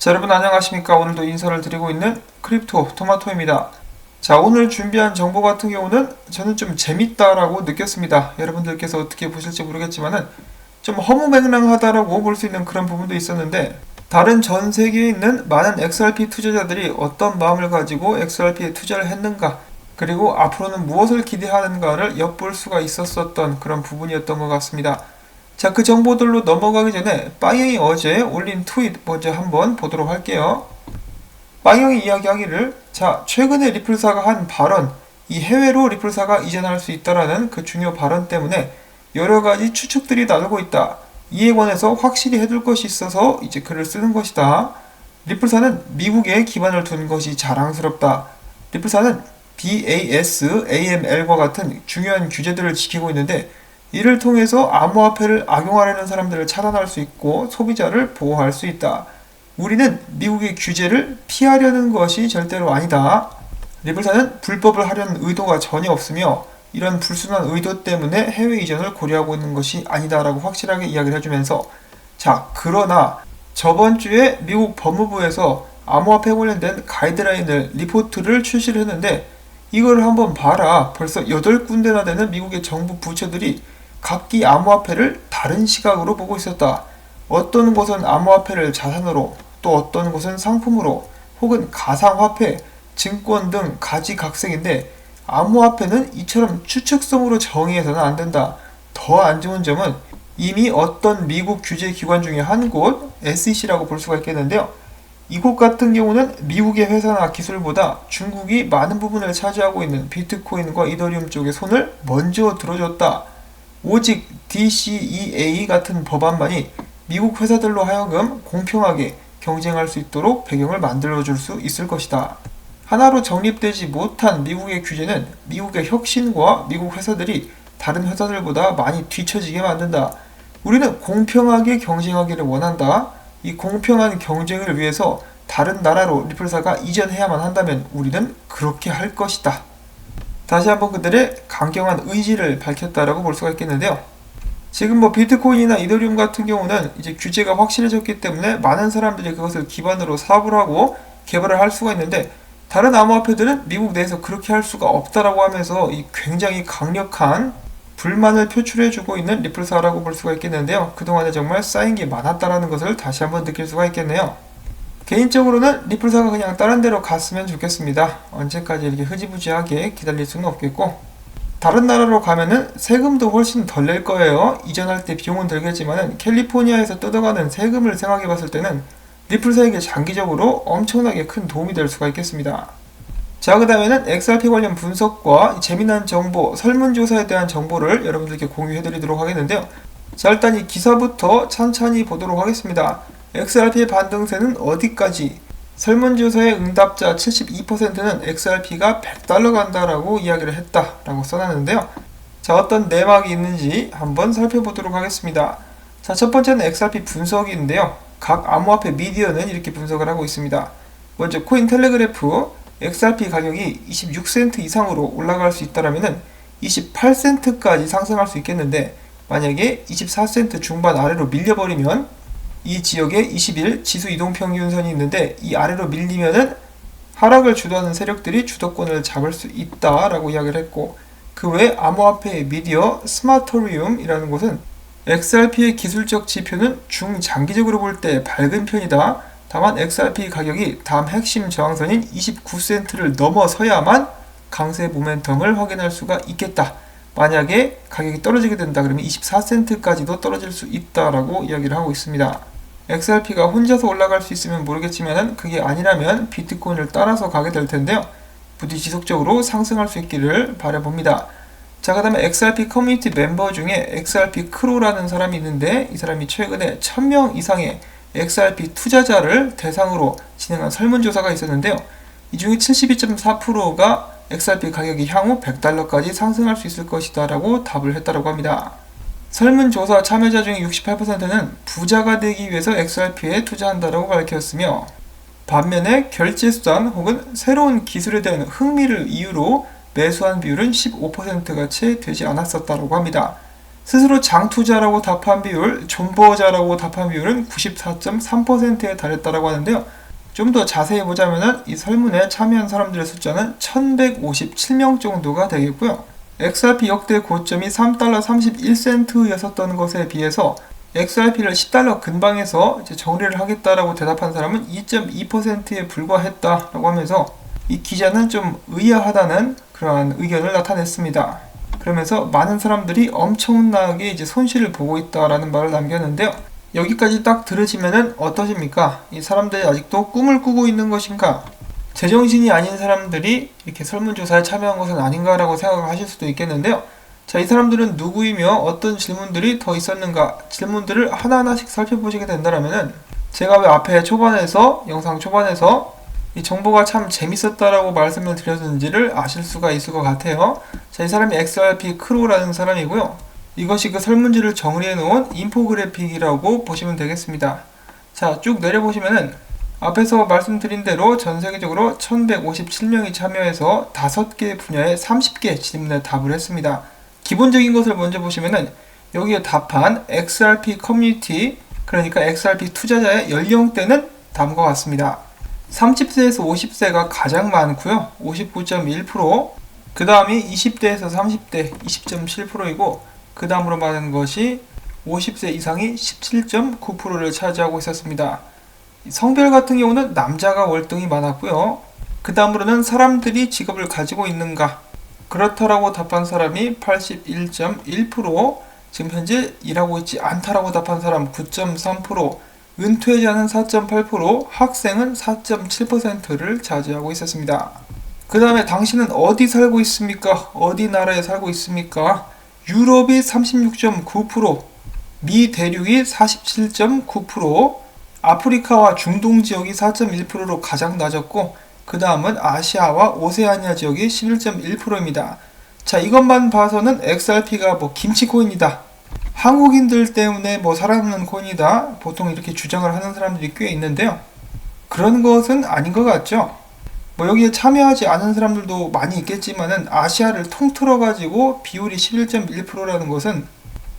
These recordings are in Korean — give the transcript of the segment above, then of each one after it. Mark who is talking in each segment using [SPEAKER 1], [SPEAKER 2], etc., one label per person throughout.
[SPEAKER 1] 자, 여러분 안녕하십니까. 오늘도 인사를 드리고 있는 크립토 토마토입니다. 자, 오늘 준비한 정보 같은 경우는 저는 좀 재밌다라고 느꼈습니다. 여러분들께서 어떻게 보실지 모르겠지만은 좀 허무맹랑하다라고 볼 수 있는 그런 부분도 있었는데, 다른 전 세계에 있는 많은 XRP 투자자들이 어떤 마음을 가지고 XRP에 투자를 했는가, 그리고 앞으로는 무엇을 기대하는가를 엿볼 수가 있었던 그런 부분이었던 것 같습니다. 자, 그 정보들로 넘어가기 전에 빵형이 어제 올린 트윗 먼저 한번 보도록 할게요. 빵형이 이야기하기를, 자, 최근에 리플사가 한 발언, 이 해외로 리플사가 이전할 수 있다라는 그 중요 발언 때문에 여러가지 추측들이 나오고 있다. 이에 관해서 확실히 해둘 것이 있어서 이제 글을 쓰는 것이다. 리플사는 미국에 기반을 둔 것이 자랑스럽다. 리플사는 BAS, AML과 같은 중요한 규제들을 지키고 있는데, 이를 통해서 암호화폐를 악용하려는 사람들을 차단할 수 있고 소비자를 보호할 수 있다. 우리는 미국의 규제를 피하려는 것이 절대로 아니다. 리플사는 불법을 하려는 의도가 전혀 없으며 이런 불순한 의도 때문에 해외 이전을 고려하고 있는 것이 아니다라고 확실하게 이야기를 해주면서, 자, 그러나 저번 주에 미국 법무부에서 암호화폐 관련된 가이드라인을 리포트를 출시를 했는데, 이걸 한번 봐라. 벌써 8군데나 되는 미국의 정부 부처들이 각기 암호화폐를 다른 시각으로 보고 있었다. 어떤 곳은 암호화폐를 자산으로, 또 어떤 곳은 상품으로, 혹은 가상화폐, 증권 등 가지각색인데, 암호화폐는 이처럼 추측성으로 정의해서는 안 된다. 더 안 좋은 점은 이미 어떤 미국 규제 기관 중에 한 곳, SEC라고 볼 수가 있겠는데요. 이곳 같은 경우는 미국의 회사나 기술보다 중국이 많은 부분을 차지하고 있는 비트코인과 이더리움 쪽에 손을 먼저 들어줬다. 오직 DCEA 같은 법안만이 미국 회사들로 하여금 공평하게 경쟁할 수 있도록 배경을 만들어줄 수 있을 것이다. 하나로 정립되지 못한 미국의 규제는 미국의 혁신과 미국 회사들이 다른 회사들보다 많이 뒤처지게 만든다. 우리는 공평하게 경쟁하기를 원한다. 이 공평한 경쟁을 위해서 다른 나라로 리플사가 이전해야만 한다면 우리는 그렇게 할 것이다. 다시 한번 그들의 강경한 의지를 밝혔다라고 볼 수가 있겠는데요. 지금 비트코인이나 이더리움 같은 경우는 이제 규제가 확실해졌기 때문에 많은 사람들이 그것을 기반으로 사업을 하고 개발을 할 수가 있는데, 다른 암호화폐들은 미국 내에서 그렇게 할 수가 없다라고 하면서 이 굉장히 강력한 불만을 표출해주고 있는 리플사라고 볼 수가 있겠는데요. 그동안에 정말 쌓인 게 많았다라는 것을 다시 한번 느낄 수가 있겠네요. 개인적으로는 리플사가 그냥 다른 데로 갔으면 좋겠습니다. 언제까지 이렇게 흐지부지하게 기다릴 수는 없겠고, 다른 나라로 가면은 세금도 훨씬 덜 낼 거예요. 이전할 때 비용은 들겠지만은 캘리포니아에서 뜯어가는 세금을 생각해 봤을 때는 리플사에게 장기적으로 엄청나게 큰 도움이 될 수가 있겠습니다. 자, 그 다음에는 XRP 관련 분석과 재미난 정보, 설문조사에 대한 정보를 여러분들께 공유해 드리도록 하겠는데요. 자, 일단 이 기사부터 천천히 보도록 하겠습니다. XRP의 반등세는 어디까지? 설문조사의 응답자 72%는 XRP가 $100 간다라고 이야기를 했다라고 써놨는데요. 자, 어떤 내막이 있는지 한번 살펴보도록 하겠습니다. 자, 첫 번째는 XRP 분석인데요. 각 암호화폐 미디어는 이렇게 분석을 하고 있습니다. 먼저 코인텔레그래프, XRP 가격이 26센트 이상으로 올라갈 수 있다라면은 28센트까지 상승할 수 있겠는데, 만약에 24센트 중반 아래로 밀려버리면 이 지역에 20일 지수 이동평균선이 있는데, 이 아래로 밀리면은 하락을 주도하는 세력들이 주도권을 잡을 수 있다라고 이야기를 했고, 그 외 암호화폐 미디어 스마토리움이라는 곳은 XRP의 기술적 지표는 중장기적으로 볼 때 밝은 편이다. 다만 XRP 가격이 다음 핵심 저항선인 29센트를 넘어서야만 강세 모멘텀을 확인할 수가 있겠다. 만약에 가격이 떨어지게 된다 그러면 24센트까지도 떨어질 수 있다라고 이야기를 하고 있습니다. XRP가 혼자서 올라갈 수 있으면 모르겠지만 그게 아니라면 비트코인을 따라서 가게 될 텐데요. 부디 지속적으로 상승할 수 있기를 바라봅니다. 자, 그 다음에 XRP 커뮤니티 멤버 중에 XRP 크로라는 사람이 있는데, 이 사람이 최근에 1000명 이상의 XRP 투자자를 대상으로 진행한 설문조사가 있었는데요. 이 중에 72.4%가 XRP 가격이 향후 $100까지 상승할 수 있을 것이다 라고 답을 했다고 합니다. 설문조사 참여자 중에 68%는 부자가 되기 위해서 XRP에 투자한다라고 밝혔으며, 반면에 결제수단 혹은 새로운 기술에 대한 흥미를 이유로 매수한 비율은 15%가 채 되지 않았었다고 합니다. 스스로 장투자라고 답한 비율, 존버자라고 답한 비율은 94.3%에 달했다고 하는데요. 좀 더 자세히 보자면은 이 설문에 참여한 사람들의 숫자는 1157명 정도가 되겠고요. XRP 역대 고점이 3달러 31센트였었던 것에 비해서 XRP를 10달러 근방에서 이제 정리를 하겠다라고 대답한 사람은 2.2%에 불과했다라고 하면서 이 기자는 좀 의아하다는 그러한 의견을 나타냈습니다. 그러면서 많은 사람들이 엄청나게 이제 손실을 보고 있다라는 말을 남겼는데요. 여기까지 딱 들으시면은 어떠십니까? 이 사람들이 아직도 꿈을 꾸고 있는 것인가? 제정신이 아닌 사람들이 이렇게 설문조사에 참여한 것은 아닌가라고 생각하실 수도 있겠는데요. 자, 이 사람들은 누구이며 어떤 질문들이 더 있었는가? 질문들을 하나하나씩 살펴보시게 된다면은 제가 왜 앞에 영상 초반에서 이 정보가 참 재밌었다라고 말씀을 드렸는지를 아실 수가 있을 것 같아요. 자, 이 사람이 XRP 크로라는 사람이고요. 이것이 그 설문지를 정리해 놓은 인포그래픽이라고 보시면 되겠습니다. 자, 쭉 내려보시면은 앞에서 말씀드린 대로 전 세계적으로 1157명이 참여해서 5개 분야에 30개 질문에 답을 했습니다. 기본적인 것을 먼저 보시면은 여기에 답한 XRP 커뮤니티, 그러니까 XRP 투자자의 연령대는 다음과 같습니다. 30세에서 50세가 가장 많고요. 59.1%, 그 다음이 20대에서 30대 20.7%이고 그 다음으로 많은 것이 50세 이상이 17.9%를 차지하고 있었습니다. 성별 같은 경우는 남자가 월등히 많았고요. 그 다음으로는 사람들이 직업을 가지고 있는가, 그렇다라고 답한 사람이 81.1%, 지금 현재 일하고 있지 않다라고 답한 사람 9.3%, 은퇴자는 4.8%, 학생은 4.7%를 차지하고 있었습니다. 그 다음에 당신은 어디 살고 있습니까? 어디 나라에 살고 있습니까? 유럽이 36.9%, 미 대륙이 47.9%, 아프리카와 중동 지역이 4.1%로 가장 낮았고 그 다음은 아시아와 오세아니아 지역이 11.1%입니다. 자, 이것만 봐서는 XRP가 김치코인이다, 한국인들 때문에 살아남는 코인이다, 보통 이렇게 주장을 하는 사람들이 꽤 있는데요. 그런 것은 아닌 것 같죠? 여기에 참여하지 않은 사람들도 많이 있겠지만은 아시아를 통틀어 가지고 비율이 11.1%라는 것은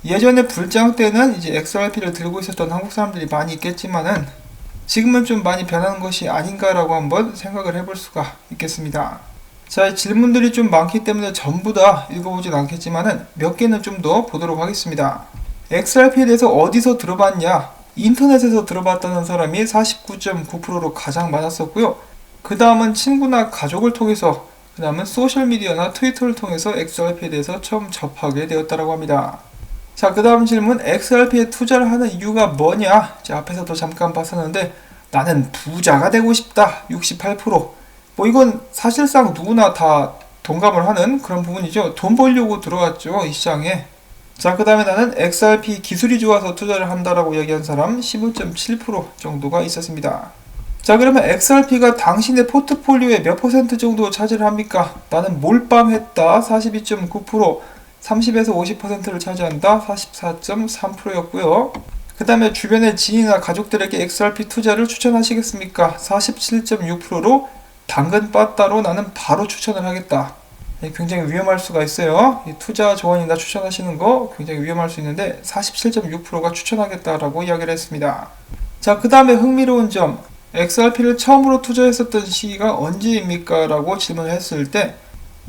[SPEAKER 1] 예전에 불장 때는 이제 XRP를 들고 있었던 한국 사람들이 많이 있겠지만은 지금은 좀 많이 변하는 것이 아닌가라고 한번 생각을 해볼 수가 있겠습니다. 자, 질문들이 좀 많기 때문에 전부 다 읽어보진 않겠지만은 몇 개는 좀 더 보도록 하겠습니다. XRP에 대해서 어디서 들어봤냐? 인터넷에서 들어봤다는 사람이 49.9%로 가장 많았었고요. 그 다음은 친구나 가족을 통해서, 그 다음은 소셜미디어나 트위터를 통해서 XRP에 대해서 처음 접하게 되었다고 합니다. 자, 그 다음 질문, XRP에 투자를 하는 이유가 뭐냐? 자, 앞에서도 잠깐 봤었는데 나는 부자가 되고 싶다 68%. 이건 사실상 누구나 다 동감을 하는 그런 부분이죠. 돈 벌려고 들어왔죠, 이 시장에. 자, 그 다음에 나는 XRP 기술이 좋아서 투자를 한다라고 얘기한 사람 15.7% 정도가 있었습니다. 자, 그러면 XRP가 당신의 포트폴리오의 몇 퍼센트 정도 차지를 합니까? 나는 몰빵했다 42.9%, 30에서 50%를 차지한다 44.3%였고요. 그 다음에 주변의 지인이나 가족들에게 XRP 투자를 추천하시겠습니까? 47.6%로 당근 빠따로 나는 바로 추천을 하겠다. 굉장히 위험할 수가 있어요. 투자 조언이나 추천하시는 거 굉장히 위험할 수 있는데 47.6%가 추천하겠다라고 이야기를 했습니다. 자, 그 다음에 흥미로운 점, XRP를 처음으로 투자했었던 시기가 언제입니까? 라고 질문을 했을 때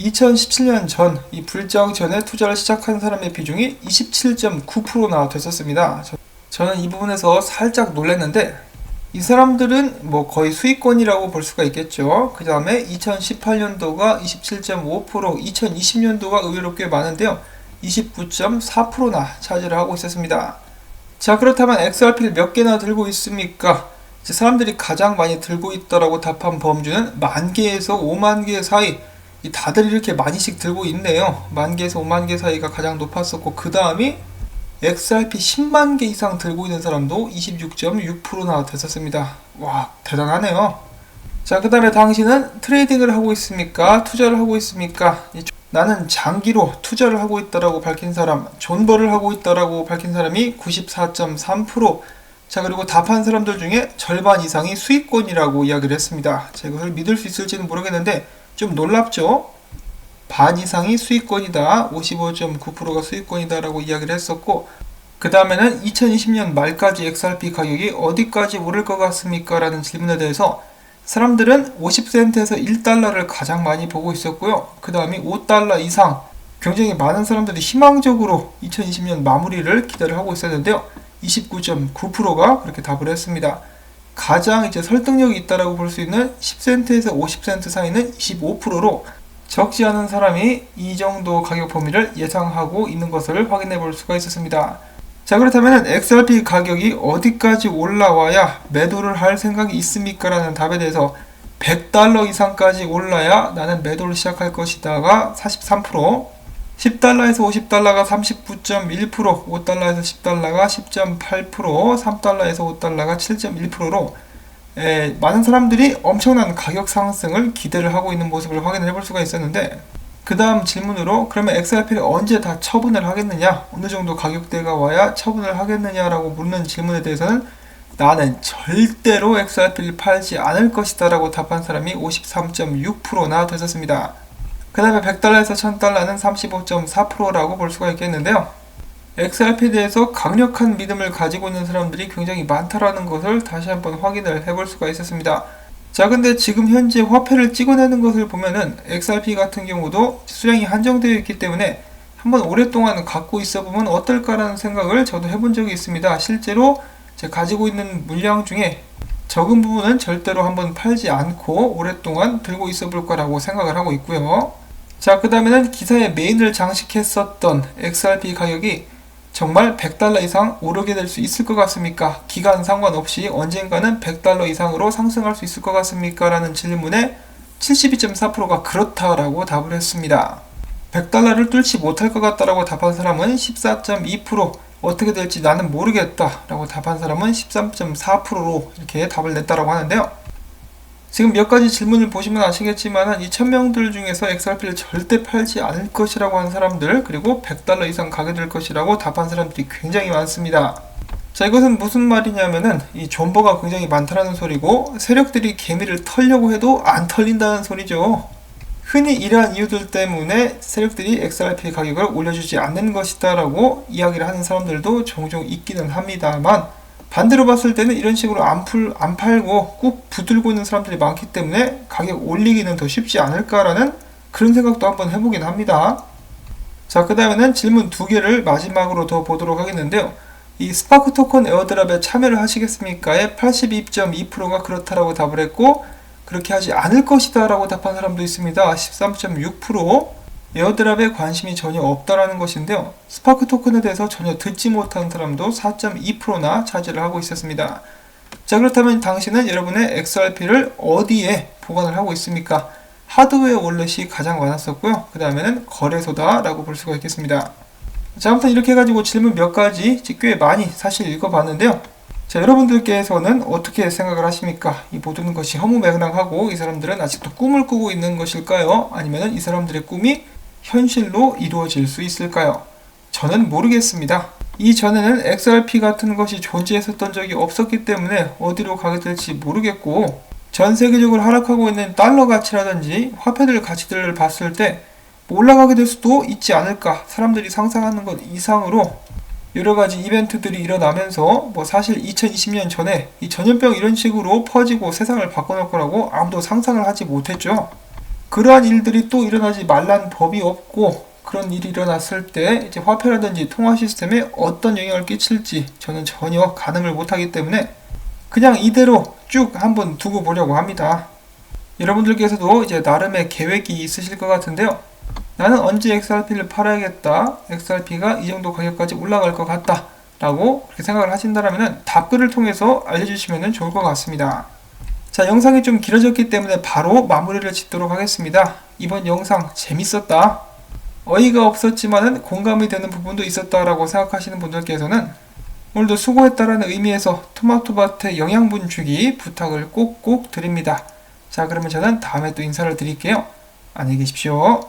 [SPEAKER 1] 2017년 전, 이 불장 전에 투자를 시작한 사람의 비중이 27.9%나 됐었습니다. 저는 이 부분에서 살짝 놀랐는데 이 사람들은 거의 수익권이라고 볼 수가 있겠죠. 그 다음에 2018년도가 27.5%, 2020년도가 의외로 꽤 많은데요. 29.4%나 차지를 하고 있었습니다. 자, 그렇다면 XRP를 몇 개나 들고 있습니까? 사람들이 가장 많이 들고 있다라고 답한 범주는 10,000개에서 50,000개 사이, 다들 이렇게 많이씩 들고 있네요. 10,000개에서 50,000개 사이가 가장 높았었고 그 다음이 XRP 10만 개 이상 들고 있는 사람도 26.6%나 됐었습니다. 와, 대단하네요. 자, 그 다음에 당신은 트레이딩을 하고 있습니까? 투자를 하고 있습니까? 나는 장기로 투자를 하고 있다라고 밝힌 사람, 존버를 하고 있다라고 밝힌 사람이 94.3%. 자, 그리고 답한 사람들 중에 절반 이상이 수익권이라고 이야기를 했습니다. 자, 이걸 믿을 수 있을지는 모르겠는데 좀 놀랍죠? 반 이상이 수익권이다, 55.9%가 수익권이다 라고 이야기를 했었고, 그 다음에는 2020년 말까지 XRP 가격이 어디까지 오를 것 같습니까? 라는 질문에 대해서 사람들은 50센트에서 1달러를 가장 많이 보고 있었고요. 그 다음에 5달러 이상, 굉장히 많은 사람들이 희망적으로 2020년 마무리를 기대를 하고 있었는데요. 29.9%가 그렇게 답을 했습니다. 가장 이제 설득력이 있다라고 볼 수 있는 10센트에서 50센트 사이는 25%로 적지 않은 사람이 이 정도 가격 범위를 예상하고 있는 것을 확인해 볼 수가 있었습니다. 자, 그렇다면 XRP 가격이 어디까지 올라와야 매도를 할 생각이 있습니까? 라는 답에 대해서 100달러 이상까지 올라야 나는 매도를 시작할 것이다가 43%, 10달러에서 50달러가 39.1%, 5달러에서 10달러가 10.8%, 3달러에서 5달러가 7.1%로 많은 사람들이 엄청난 가격 상승을 기대를 하고 있는 모습을 확인해 볼 수가 있었는데, 그 다음 질문으로 그러면 XRP를 언제 다 처분을 하겠느냐, 어느 정도 가격대가 와야 처분을 하겠느냐라고 묻는 질문에 대해서는 나는 절대로 XRP를 팔지 않을 것이다 라고 답한 사람이 53.6%나 되었습니다. 그 다음에 100달러에서 1000달러는 35.4%라고 볼 수가 있겠는데요. XRP에 대해서 강력한 믿음을 가지고 있는 사람들이 굉장히 많다라는 것을 다시 한번 확인을 해볼 수가 있었습니다. 자, 근데 지금 현재 화폐를 찍어내는 것을 보면은 XRP 같은 경우도 수량이 한정되어 있기 때문에 한번 오랫동안 갖고 있어 보면 어떨까라는 생각을 저도 해본 적이 있습니다. 실제로 제가 가지고 있는 물량 중에 적은 부분은 절대로 한번 팔지 않고 오랫동안 들고 있어 볼 거라고 생각을 하고 있고요. 자, 그 다음에는 기사의 메인을 장식했었던 XRP 가격이 정말 100달러 이상 오르게 될 수 있을 것 같습니까? 기간 상관없이 언젠가는 100달러 이상으로 상승할 수 있을 것 같습니까? 라는 질문에 72.4%가 그렇다라고 답을 했습니다. 100달러를 뚫지 못할 것 같다라고 답한 사람은 14.2%, 어떻게 될지 나는 모르겠다 라고 답한 사람은 13.4%로 이렇게 답을 냈다라고 하는데요. 지금 몇 가지 질문을 보시면 아시겠지만 이 1000명들 중에서 XRP를 절대 팔지 않을 것이라고 한 사람들, 그리고 100달러 이상 가게 될 것이라고 답한 사람들이 굉장히 많습니다. 자, 이것은 무슨 말이냐면은 이 존버가 굉장히 많다는 소리고 세력들이 개미를 털려고 해도 안 털린다는 소리죠. 흔히 이러한 이유들 때문에 세력들이 XRP 가격을 올려주지 않는 것이다 라고 이야기를 하는 사람들도 종종 있기는 합니다만, 반대로 봤을 때는 이런 식으로 안 팔고 꾹 붙들고 있는 사람들이 많기 때문에 가격 올리기는 더 쉽지 않을까라는 그런 생각도 한번 해보긴 합니다. 자, 그 다음에는 질문 2개를 마지막으로 더 보도록 하겠는데요. 이 스파크 토큰 에어드랍에 참여를 하시겠습니까에 82.2%가 그렇다라고 답을 했고, 그렇게 하지 않을 것이다 라고 답한 사람도 있습니다. 13.6%. 에어드랍에 관심이 전혀 없다라는 것인데요. 스파크 토큰에 대해서 전혀 듣지 못한 사람도 4.2%나 차지를 하고 있었습니다. 자, 그렇다면 당신은 여러분의 XRP를 어디에 보관을 하고 있습니까? 하드웨어 월렛이 가장 많았었고요. 그 다음에는 거래소다 라고 볼 수가 있겠습니다. 자, 아무튼 이렇게 해가지고 질문 몇 가지 꽤 많이 사실 읽어봤는데요. 자, 여러분들께서는 어떻게 생각을 하십니까? 이 모든 것이 허무맹랑하고 이 사람들은 아직도 꿈을 꾸고 있는 것일까요? 아니면 이 사람들의 꿈이 현실로 이루어질 수 있을까요? 저는 모르겠습니다. 이전에는 XRP 같은 것이 존재했었던 적이 없었기 때문에 어디로 가게 될지 모르겠고, 전 세계적으로 하락하고 있는 달러 가치라든지 화폐들 가치들을 봤을 때 올라가게 될 수도 있지 않을까, 사람들이 상상하는 것 이상으로 여러가지 이벤트들이 일어나면서 사실 2020년 전에 이 전염병 이런 식으로 퍼지고 세상을 바꿔놓을 거라고 아무도 상상을 하지 못했죠. 그러한 일들이 또 일어나지 말란 법이 없고, 그런 일이 일어났을 때 이제 화폐라든지 통화 시스템에 어떤 영향을 끼칠지 저는 전혀 가늠을 못하기 때문에 그냥 이대로 쭉 한번 두고 보려고 합니다. 여러분들께서도 이제 나름의 계획이 있으실 것 같은데요. 나는 언제 XRP를 팔아야겠다, XRP가 이 정도 가격까지 올라갈 것 같다 라고 그렇게 생각을 하신다면 답글을 통해서 알려주시면 좋을 것 같습니다. 자, 영상이 좀 길어졌기 때문에 바로 마무리를 짓도록 하겠습니다. 이번 영상 재밌었다, 어이가 없었지만은 공감이 되는 부분도 있었다라고 생각하시는 분들께서는 오늘도 수고했다라는 의미에서 토마토밭의 영양분 주기 부탁을 꼭꼭 드립니다. 자, 그러면 저는 다음에 또 인사를 드릴게요. 안녕히 계십시오.